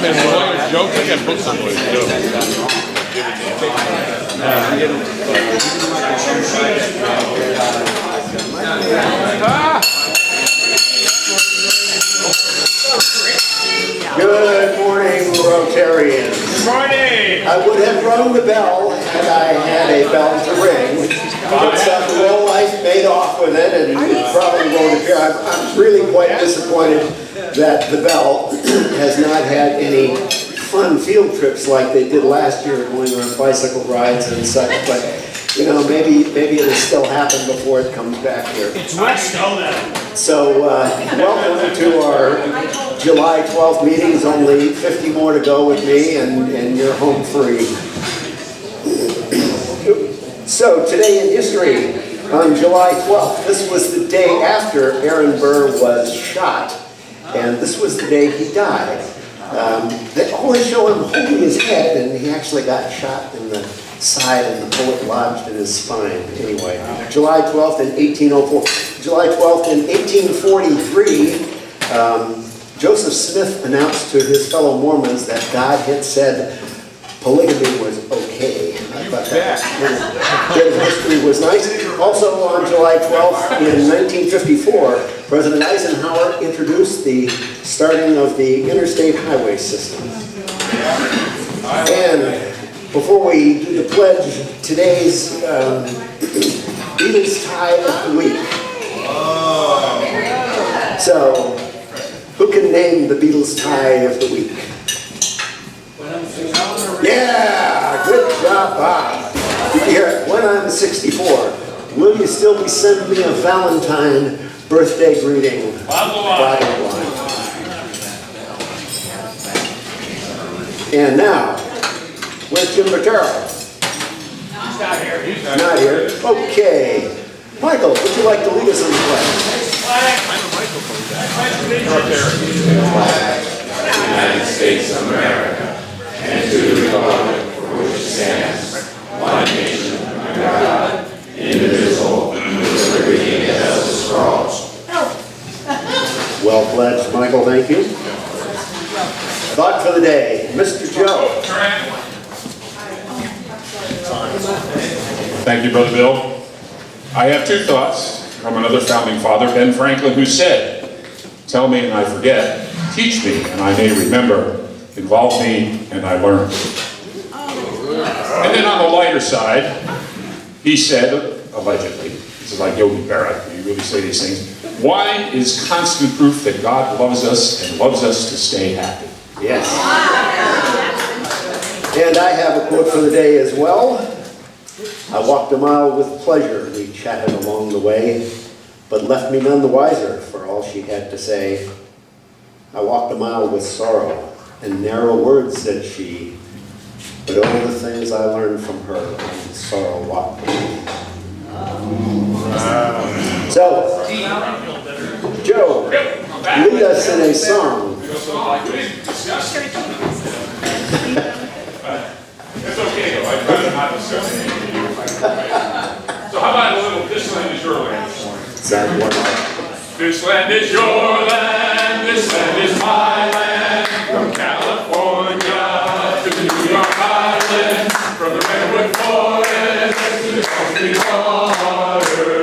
been Williams jokes. I got books on Williams jokes. Good morning, Rotarians. Good morning. I would have rung the bell had I had a bell to ring. Except well, I made off with it and it probably won't appear. I'm really quite disappointed that the bell has not had any fun field trips like they did last year, going on bicycle rides and such. But you know, maybe it'll still happen before it comes back here. It's West. So welcome to our July 12th meetings. Only 50 more to go with me, and you're home free. So today in history, on July 12th, this was the day after Aaron Burr was shot, and this was the day he died. They always show him holding his head, and he actually got shot in the side and the bullet lodged in his spine. Anyway, July 12th in 1804. July 12th in 1843, Joseph Smith announced to his fellow Mormons that God had said polygamy was okay. I thought that bit of history was nice. Also on July 12th in 1954, President Eisenhower introduced the starting of the interstate highway system. And before we do the pledge, today's Beatles tie of the week. So, who can name the Beatles tie of the week? Yeah, good job, Bob. You hear it. When I'm 64, will you still be sending me a Valentine birthday greeting? Bottom line. And now, where's Jim Bottero? He's not here. He's not here. Okay. Michael, would you like to lead us in the pledge? United States of America, and to the republic for which it stands, one nation, under God, indivisible, with liberty and justice for all. Well pledged, Michael, thank you. Thought for the day, Mr. Joe. Thank you, Brother Bill. I have two thoughts from another founding father, Ben Franklin, who said, "Tell me and I forget, teach me and I may remember, involve me and I learn." And then on the lighter side, he said, allegedly, this is like Yogi Berra, do you really say these things? Wine is constant proof that God loves us and loves us to stay happy. Yes. And I have a quote for the day as well. I walked a mile with pleasure, we chatted along the way, but left me none the wiser for all she had to say. I walked a mile with sorrow, and narrow words said she, but all the things I learned from her when sorrow walked with me. So, Joe, lead us in a song. It's okay though, I try to not discuss anything. So how about a little, this land is your land this morning. Sound one. This land is your land, this land is my land. From California to the New York Island, from the redwood forest to the coastal water.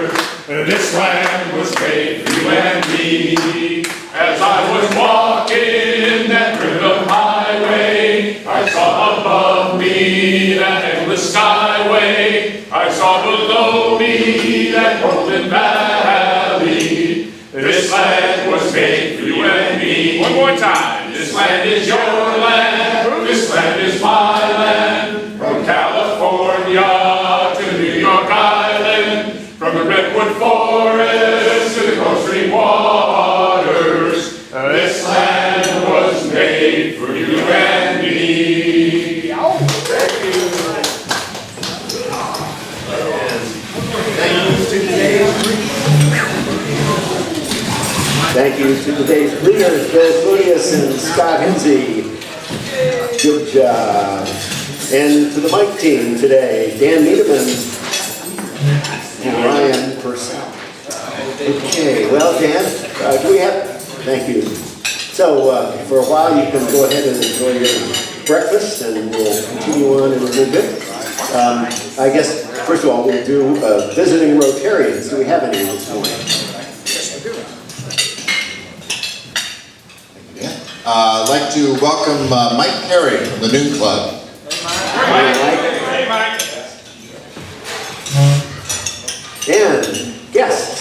This land was made for you and me. As I was walking that rhythm highway, I saw above me that endless skyway. I saw below me that golden valley. This land was made for you and me. One more time. This land is your land. This land is my land. From California to New York Island. From the redwood forest to the coastal waters. This land was made for you and me. Thank you. Thank you to today's leaders, Bill Cludius and Scott Hinsey. Good job. And to the mic team today, Dan Niederman and Ryan Purcell. Okay, well, Dan, do we have, thank you. So for a while, you can go ahead and enjoy your breakfast, and we'll continue on in a little bit. I guess, first of all, we'll do visiting Rotarians. Do we have any this morning? I'd like to welcome Mike Perry from the Noon Club. Hey, Mike. And guests.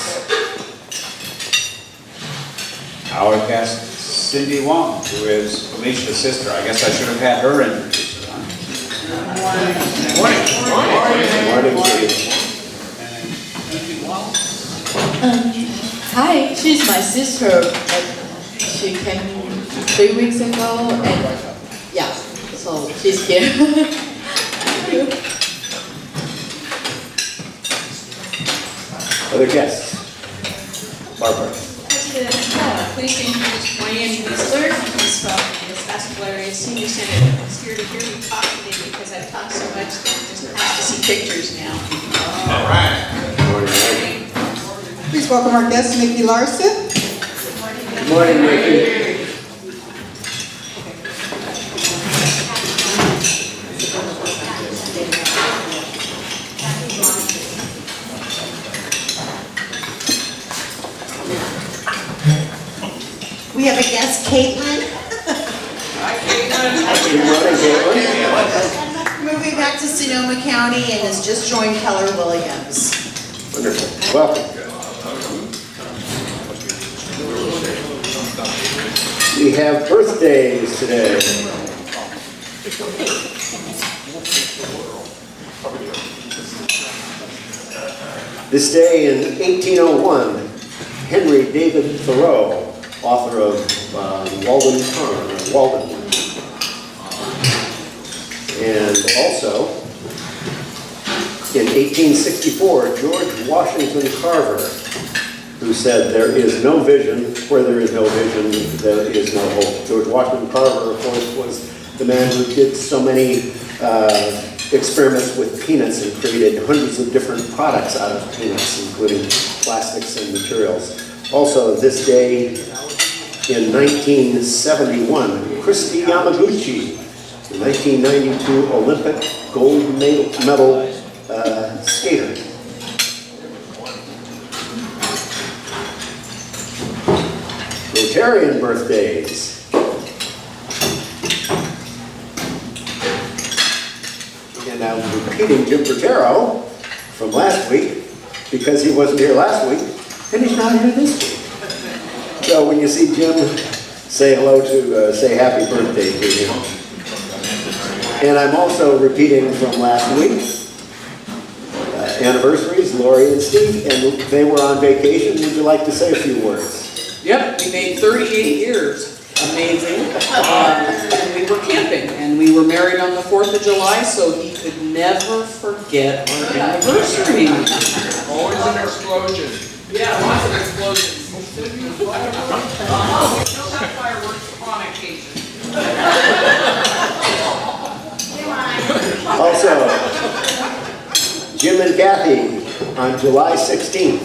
Our guest, Cindy Wong, who is Felicia's sister. I guess I should have had her introduced. Morning, Cindy. Hi, she's my sister. She came 3 weeks ago, and yeah, so she's here. Other guests? Barbara. Please introduce Ryan Wiesler. He's from the Basketball Area Senior Center. He's here to hear me talk today because I've talked so much that he just has to see pictures now. All right. Please welcome our guest, Nikki Larson. Good morning, Nikki. We have a guest, Caitlin. Good morning, Caitlin. Moving back to Sonoma County and has just joined Keller Williams. Wonderful. Welcome. We have birthdays today. This day in 1801, Henry David Thoreau, author of Walden Pond, or Walden. And also, in 1864, George Washington Carver, who said, "There is no vision, where there is no vision, there is no hope." George Washington Carver, of course, was the man who did so many experiments with peanuts and created hundreds of different products out of peanuts, including plastics and materials. Also, this day in 1971, Christy Yamaguchi, the 1992 Olympic gold medal skater. Rotarian birthdays. And I'm repeating Jim Bertero from last week because he wasn't here last week and he's not here this week. So when you see Jim, say hello to, say happy birthday to him. And I'm also repeating from last week, anniversaries, Lori and Steve, and they were on vacation. Would you like to say a few words? Yep, we made 38 years. Amazing. And we were camping, and we were married on the 4th of July, so he could never forget our anniversary. Always an explosion. Yeah, lots of explosions. No fireworks on occasion. Also, Jim and Kathy on July 16th.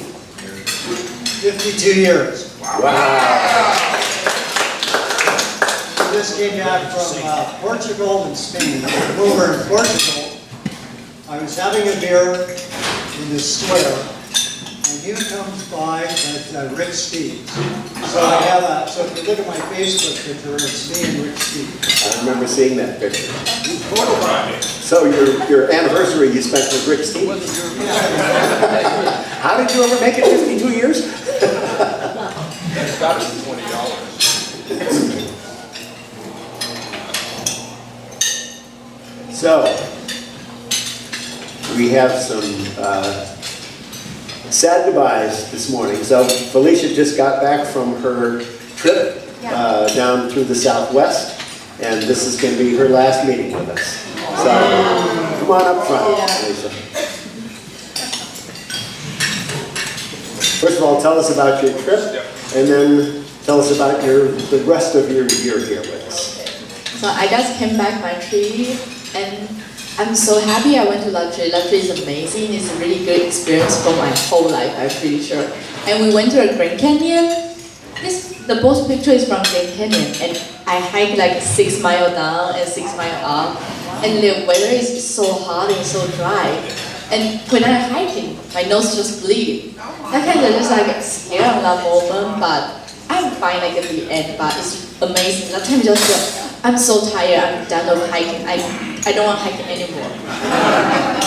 52 years. Wow. We just came back from Portugal and Spain. Over in Portugal, I was having a beer in the square, and here comes by that Rick Steve. So I have so if you look at my Facebook picture, it's me and Rick Steve. I remember seeing that picture. So your anniversary you spent with Rick Steve? How did you ever make it 52 years? It's got to be $20. So, we have some sad goodbyes this morning. So Felicia just got back from her trip down through the Southwest, and this is going to be her last meeting with us. So, come on up front, Felicia. First of all, tell us about your trip, and then tell us about the rest of your year here with us. So I just came back my trip, and I'm so happy I went to Luxury. Luxury is amazing. It's a really good experience for my whole life, I'm pretty sure. And we went to a Grand Canyon, The both picture is from Grand Canyon, and I hike like 6 miles down and 6 miles up, and the weather is so hot and so dry. And when I'm hiking, my nose just bleeding. I kind of just like scared on that moment, but I'm fine like at the end. But it's amazing. That time just I'm so tired. I'm done of hiking. I don't want to hike anymore.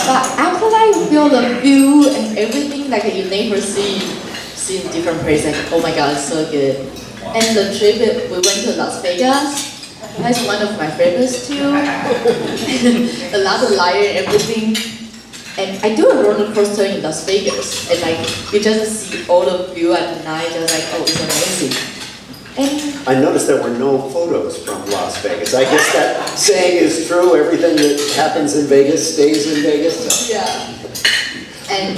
But after I feel the view and everything like you never see in different places, like oh my god, it's so good. And the trip we went to Las Vegas. That's one of my favorites too. A lot of light and everything. And I do a roller coaster in Las Vegas, and like you just see all the view at night, just like oh, it's amazing. And I noticed there were no photos from Las Vegas. I guess that saying is true. Everything that happens in Vegas stays in Vegas. yeah. And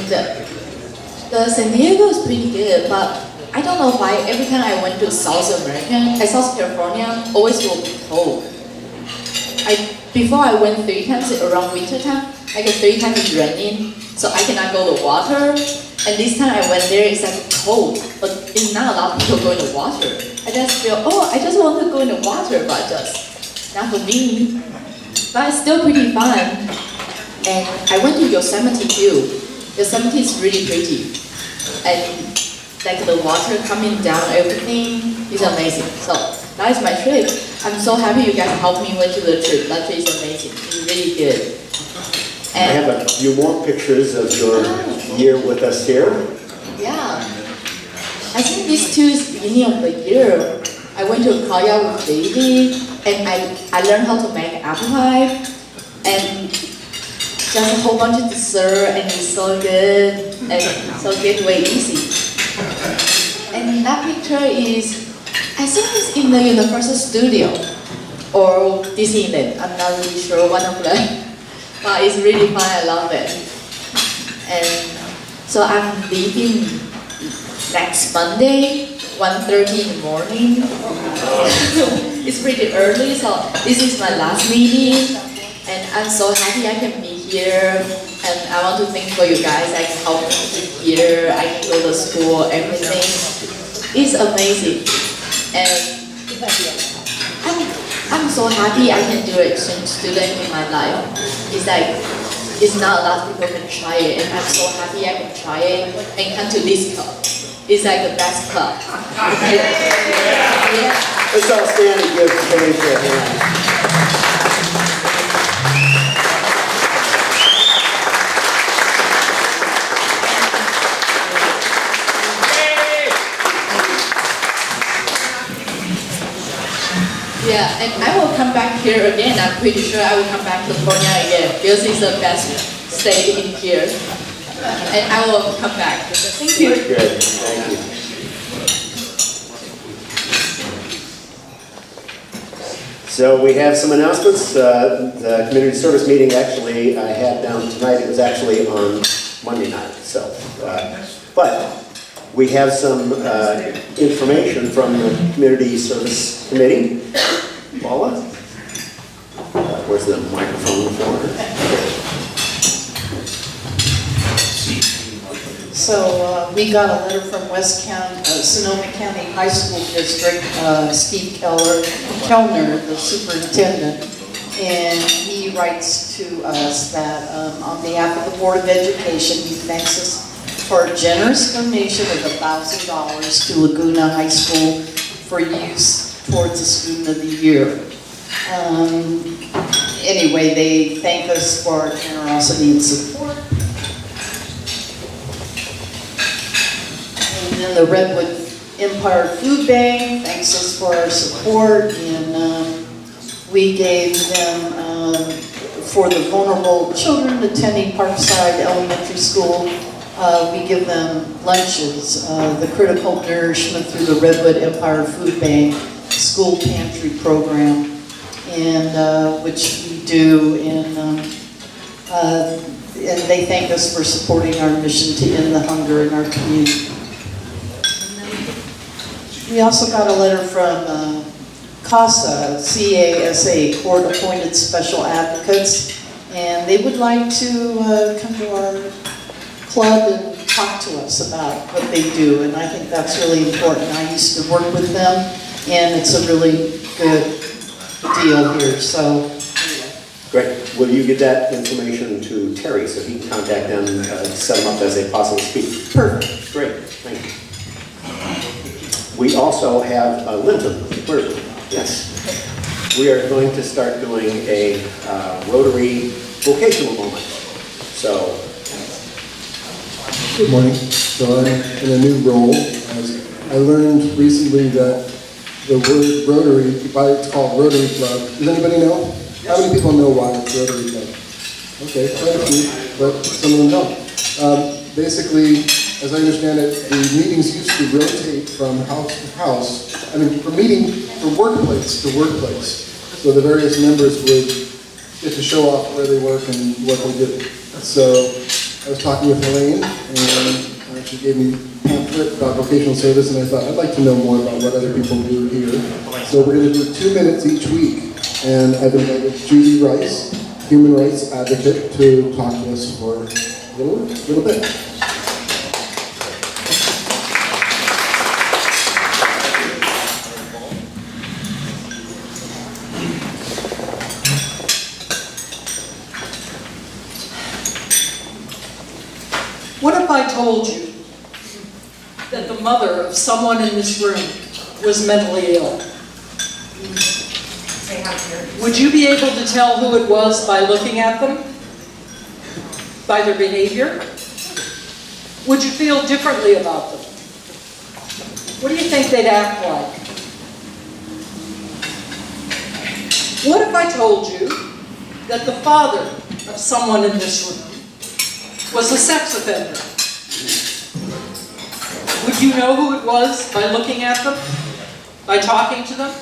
the San Diego is pretty good, but I don't know why every time I went to South California, always will be cold. Before I went 3 times around winter time, like 3 times it's raining, so I cannot go to water. And this time I went there, it's like cold, but it's not a lot of people going to water. I just feel, oh, I just want to go in the water, but just not for me. But it's still pretty fun. And I went to Yosemite too. Yosemite is really pretty. And like the water coming down, everything is amazing. So that is my trip. I'm so happy you guys helped me went to the trip. That trip is amazing. It's really good. I have a few more pictures of your year with us here. Yeah. I think this too is beginning of the year. I went to Korea with baby, and I learned how to make apple pie, and just a whole bunch of dessert, and it's so good, and so good, way easy. And that picture is, I think it's in the Universal Studio or Disneyland. I'm not really sure, one of them. But it's really fun, I love it. And so I'm leaving next Monday, 1:30 in the morning. It's pretty early, so this is my last meeting. And I'm so happy I can be here. And I want to thank for you guys. I can help me here, I can go to school, everything. It's amazing. And I'm so happy I can do exchange student in my life. It's like, it's not a lot of people can try it, and I'm so happy I can try it and come to this club. It's like the best club. Yeah. Let's all stand and give Paige a hand. Yeah, and I will come back here again. I'm pretty sure I will come back to California again because it's the best state in here. And I will come back. Thank you. Good, thank you. So we have some announcements. The community service meeting actually I had down tonight. It was actually on Monday night. So, but we have some information from the Community Service Committee. Paula? Where's the microphone for her? So we got a letter from West County, Sonoma County High School District, Steve Kellner, the superintendent, and he writes to us that on behalf of the Board of Education, he thanks us for a generous donation of $1,000 to Laguna High School for use towards the Student of the Year. Anyway, they thank us for our generosity and support. And then the Redwood Empire Food Bank thanks us for our support, and we gave them, for the vulnerable children attending Parkside Elementary School, we give them lunches, the critical nourishment through the Redwood Empire Food Bank school pantry program, and which we do, and they thank us for supporting our mission to end the hunger in our community. We also got a letter from CASA, C-A-S-A, Court-Appointed Special Advocates, and they would like to come to our club and talk to us about what they do, and I think that's really important. I used to work with them, and it's a really good deal here, so. Great. Will you get that information to Terry so he can contact them, set them up as a possible speaker? Perfect. Great, thank you. We also have Linton. Where is it? Yes. We are going to start doing a Rotary vocational moment. So. Good morning. So I'm in a new role. I learned recently that the word Rotary, it's called Rotary Club. Does anybody know? How many people know why it's Rotary Club? Okay, quite a few, but some of them don't. Basically, as I understand it, the meetings used to rotate from house to house. I mean, from workplace to workplace. So the various members would get to show off where they work and what they do. So I was talking with Elaine, and she gave me a pamphlet about vocational service, and I thought, I'd like to know more about what other people do here. So we're going to do 2 minutes each week, and I've invited Judy Rice, human rights advocate, to talk to us for a little bit. What if I told you that the mother of someone in this room was mentally ill? Would you be able to tell who it was by looking at them? By their behavior? Would you feel differently about them? What do you think they'd act like? What if I told you that the father of someone in this room was a sex offender? Would you know who it was by looking at them? By talking to them?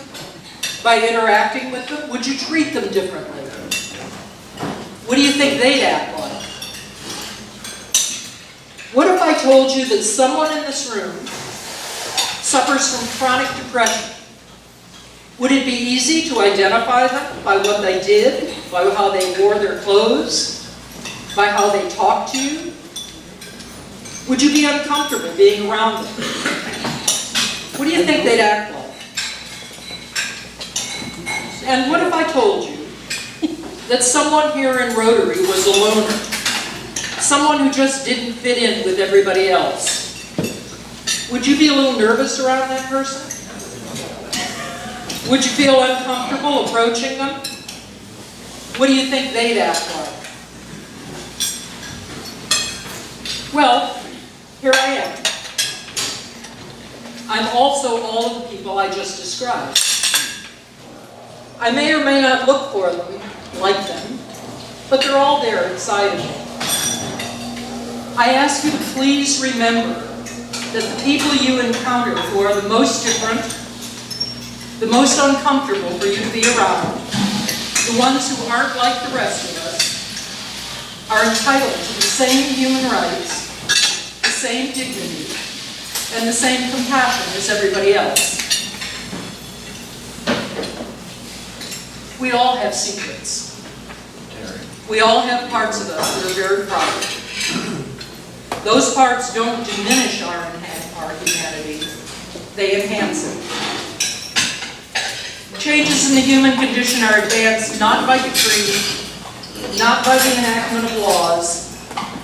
By interacting with them? Would you treat them differently? What do you think they'd act like? What if I told you that someone in this room suffers from chronic depression? Would it be easy to identify them by what they did, by how they wore their clothes, by how they talk to you? Would you be uncomfortable being around them? What do you think they'd act like? And what if I told you that someone here in Rotary was a loner? Someone who just didn't fit in with everybody else? Would you be a little nervous around that person? Would you feel uncomfortable approaching them? What do you think they'd act like? Well, here I am. I'm also all of the people I just described. I may or may not look for them, like them, but they're all there inside of me. I ask you to please remember that the people you encounter who are the most different, the most uncomfortable for you to be around, the ones who aren't like the rest of us, are entitled to the same human rights, the same dignity, and the same compassion as everybody else. We all have secrets. We all have parts of us that are very private. Those parts don't diminish our humanity, they enhance it. Changes in the human condition are advanced not by decree, not by the enactment of laws,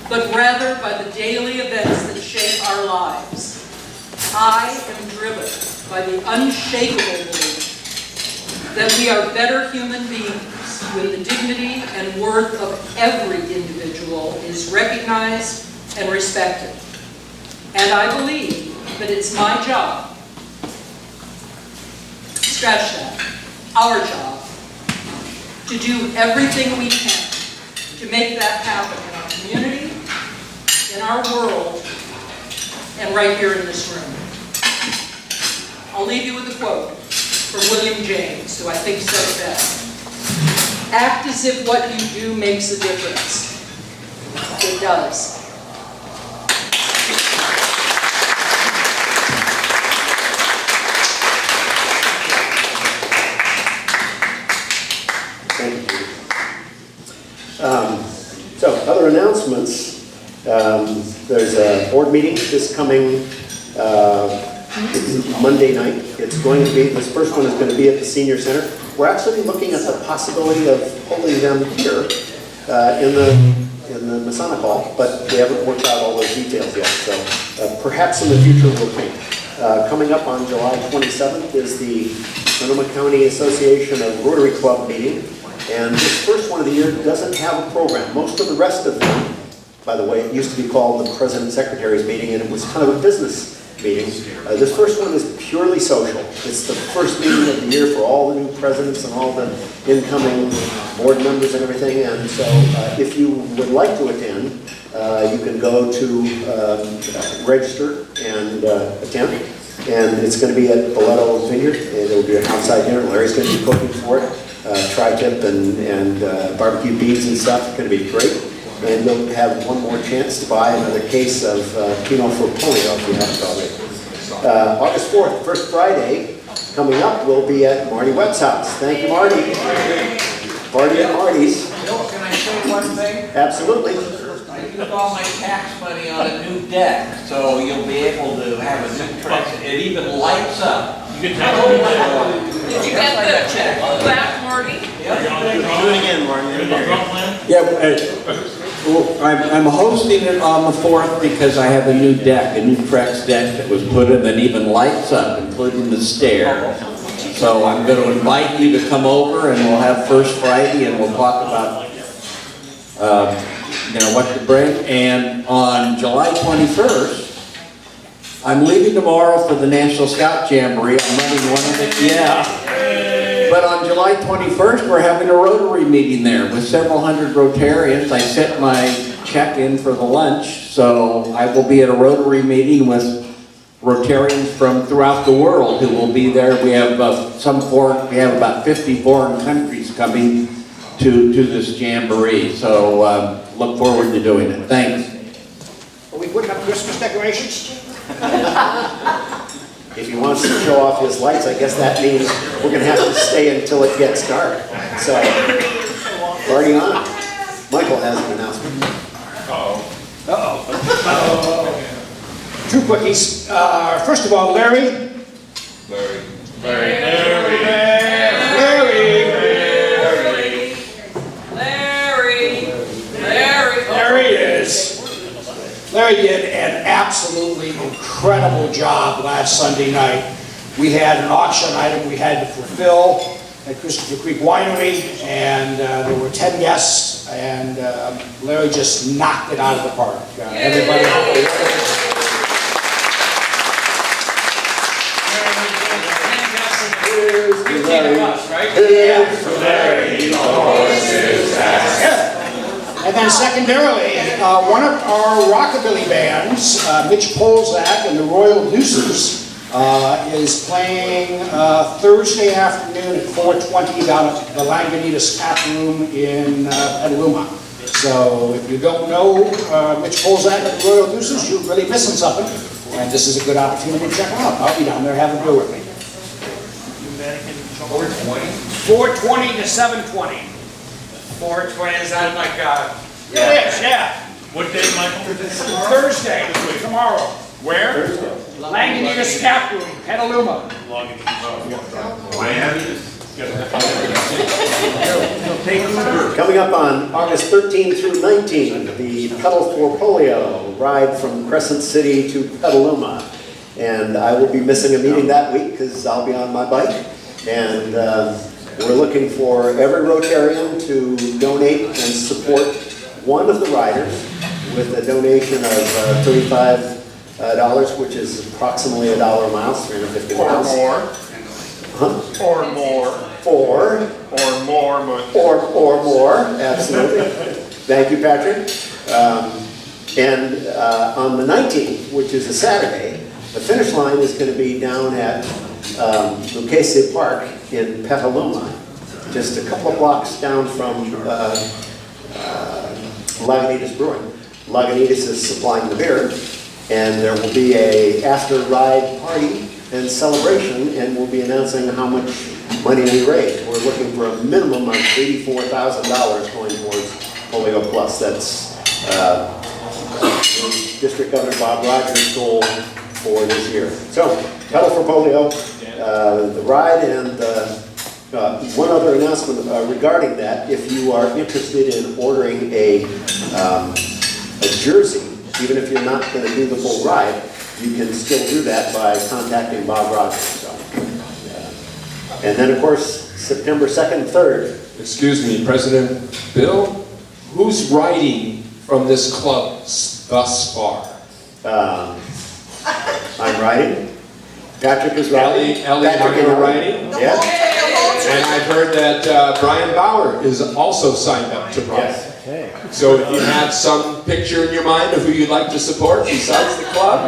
but rather by the daily events that shape our lives. I am driven by the unshakable belief that we are better human beings when the dignity and worth of every individual is recognized and respected. And I believe that it's my job, scratch that, our job, to do everything we can to make that happen in our community, in our world, and right here in this room. I'll leave you with a quote from William James, who I think said it best. Act as if what you do makes a difference. It does. Thank you. So, other announcements. There's a board meeting this coming Monday night. It's going to be, this first one is going to be at the senior center. We're actually looking at the possibility of holding them here in the Masonic Hall, but we haven't worked out all those details yet. So perhaps in the future we'll think. Coming up on July 27th is the Sonoma County Association of Rotary Club meeting. And this first one of the year doesn't have a program. Most of the rest of them, by the way, it used to be called the President Secretary's meeting, and it was kind of a business meeting. This first one is purely social. It's the first meeting of the year for all the new presidents and all the incoming board members and everything. And so if you would like to attend, you can go to register and attend. And it's going to be at Boleto Vineyard, and it'll be an outside dinner. Larry's going to be cooking for it. Tri-tip and barbecue beans and stuff. It's going to be great. And you'll have one more chance to buy another case of Pinot for polio if you haven't already. August 4th, first Friday, coming up, will be at Marty Webb's house. Thank you, Marty. Party at Marty's. Bill, can I say one thing? Absolutely. I used all my tax money on a new deck, so you'll be able to have a new truck. It even lights up. You can tell me Did you get the check back, Marty? Yep. Do it again, Marty. Yeah, I'm hosting it on the 4th because I have a new deck, a new Trex deck that was put in that even lights up, including the stair. So I'm going to invite you to come over, and we'll have First Friday, and we'll talk about what to bring. And on July 21st, I'm leaving tomorrow for the National Scout Jamboree. I'm running one of the, But on July 21st, we're having a Rotary meeting there with several hundred Rotarians. I set my check in for the lunch, so I will be at a Rotary meeting with Rotarians from throughout the world who will be there. We have about 50 foreign countries coming to this Jamboree, so look forward to doing it. Thanks. Are we putting up Christmas decorations? If he wants to show off his lights, I guess that means we're going to have to stay until it gets dark. So, party on. Michael has an announcement. Two quickies. First of all, Larry. There he is. Larry did an absolutely incredible job last Sunday night. We had an auction item we had to fulfill at Christopher Creek Winery, and there were 10 guests, and Larry just knocked it out of the park. Everybody. And then secondarily, one of our rockabilly bands, Mitch Polzak and the Royal Deuces, is playing Thursday afternoon at 4:20 down at the Lagunitas Tap Room in Petaluma. So if you don't know Mitch Polzak and the Royal Deuces, you're really missing something. And this is a good opportunity to check them out. I'll be down there, have a beer with me. 4:20 to 7:20. 420, is that like It is, yeah. What day, Michael? Thursday, tomorrow. Where? Lagunitas Tap Room, Petaluma. Coming up on August 13 through 19, the Pedal for Polio ride from Crescent City to Petaluma. And I will be missing a meeting that week because I'll be on my bike. And we're looking for every Rotarian to donate and support one of the riders with a donation of $35, which is approximately $1 a mile, 350 miles. Or more. Huh? Or more. Or more, absolutely. Thank you, Patrick. And on the 19th, which is a Saturday, the finish line is going to be down at Lucchese Park in Petaluma, just a couple of blocks down from Lagunitas Brewing. Lagunitas is supplying the beer, and there will be a after-ride party and celebration, and we'll be announcing how much money we raised. We're looking for a minimum of $84,000 going towards Polio Plus. That's District Governor Bob Rogers' goal for this year. So, pedal for polio, the ride, and one other announcement regarding that. If you are interested in ordering a jersey, even if you're not going to do the full ride, you can still do that by contacting Bob Rogers. So, and then, of course, September 2nd, 3rd. Excuse me, President Bill, who's writing from this club thus far? I'm writing. Patrick is writing. Ellie and I are writing? Yeah. And I've heard that Brian Bauer is also signed up to write. Yes. So if you have some picture in your mind of who you'd like to support besides the club,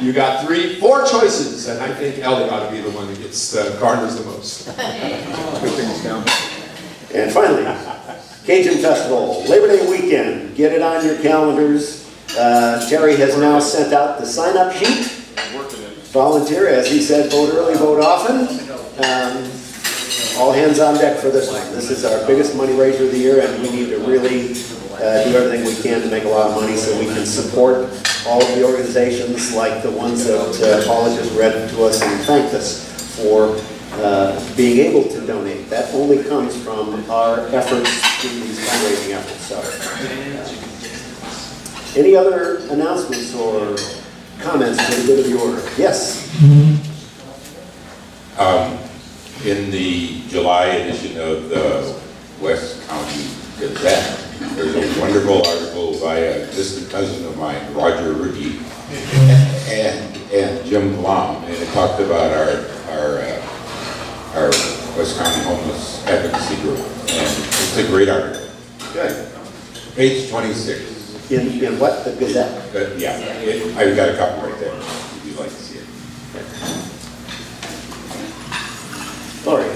you got 4 choices, and I think Ellie ought to be the one that gets garners the most. Good things down. And finally, Cajun Festival, Labor Day weekend. Get it on your calendars. Terry has now sent out the sign-up sheet. Volunteer, as he said, vote early, vote often. All hands on deck for this one. This is our biggest money raiser of the year, and we need to really do everything we can to make a lot of money so we can support all of the organizations like the ones that Paula just read to us and thanked us for being able to donate. That only comes from our efforts in these fundraising efforts. So, any other announcements or comments for the good of the order? Yes. In the July edition of the West County Gazette, there's a wonderful article by a distant cousin of mine, Roger Ricky, and Jim Blum, and it talked about our West County homeless advocacy group, and it's a great article. Good. Page 26. In what, the Gazette? Yeah, I've got a copy right there, if you'd like to see it. Lori.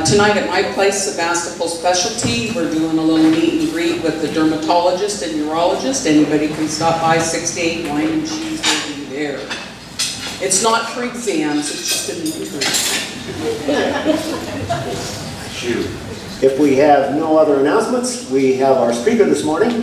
Tonight at my place, Sebastopol Specialty, we're doing a little meet and greet with the dermatologist and urologist. Anybody can stop by, 6 to 8, wine and cheese will be there. It's not for exams, it's just a meet and greet. If we have no other announcements, we have our speaker this morning.